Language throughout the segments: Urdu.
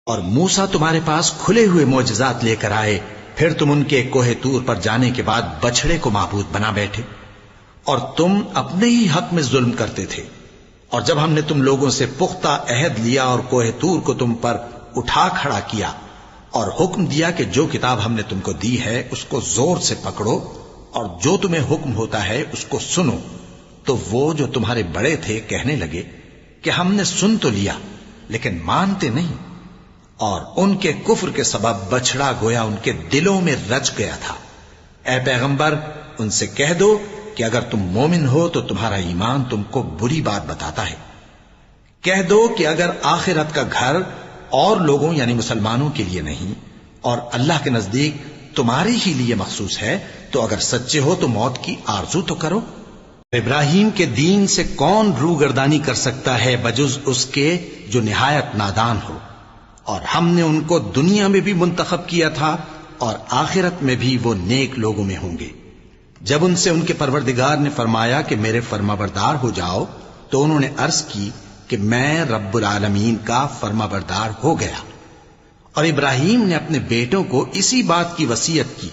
اور موسیٰ تمہارے پاس کھلے ہوئے معجزات لے کر آئے، پھر تم ان کے کوہ طور پر جانے کے بعد بچڑے کو معبود بنا بیٹھے، اور تم اپنے ہی حق میں ظلم کرتے تھے۔ اور جب ہم نے تم لوگوں سے پختہ عہد لیا اور کوہ طور کو تم پر اٹھا کھڑا کیا اور حکم دیا کہ جو کتاب ہم نے تم کو دی ہے اس کو زور سے پکڑو اور جو تمہیں حکم ہوتا ہے اس کو سنو، تو وہ جو تمہارے بڑے تھے کہنے لگے کہ ہم نے سن تو لیا لیکن مانتے نہیں، اور ان کے کفر کے سبب بچڑا گویا ان کے دلوں میں رچ گیا تھا۔ اے پیغمبر ان سے کہہ دو کہ اگر تم مومن ہو تو تمہارا ایمان تم کو بری بات بتاتا ہے۔ کہہ دو کہ اگر آخرت کا گھر اور لوگوں یعنی مسلمانوں کے لیے نہیں اور اللہ کے نزدیک تمہارے ہی لیے مخصوص ہے تو اگر سچے ہو تو موت کی آرزو تو کرو۔ ابراہیم کے دین سے کون روگردانی کر سکتا ہے بجز اس کے جو نہایت نادان ہو، اور ہم نے ان کو دنیا میں بھی منتخب کیا تھا اور آخرت میں بھی وہ نیک لوگوں میں ہوں گے۔ جب ان سے ان کے پروردگار نے فرمایا کہ میرے فرمانبردار ہو جاؤ تو انہوں نے عرض کی کہ میں رب العالمین کا فرمانبردار ہو گیا۔ اور ابراہیم نے اپنے بیٹوں کو اسی بات کی وصیت کی،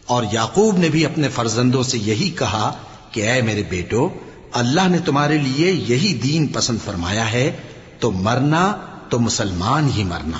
اور یعقوب نے بھی اپنے فرزندوں سے یہی کہا کہ اے میرے بیٹو، اللہ نے تمہارے لیے یہی دین پسند فرمایا ہے، تو مرنا تو مسلمان ہی مرنا۔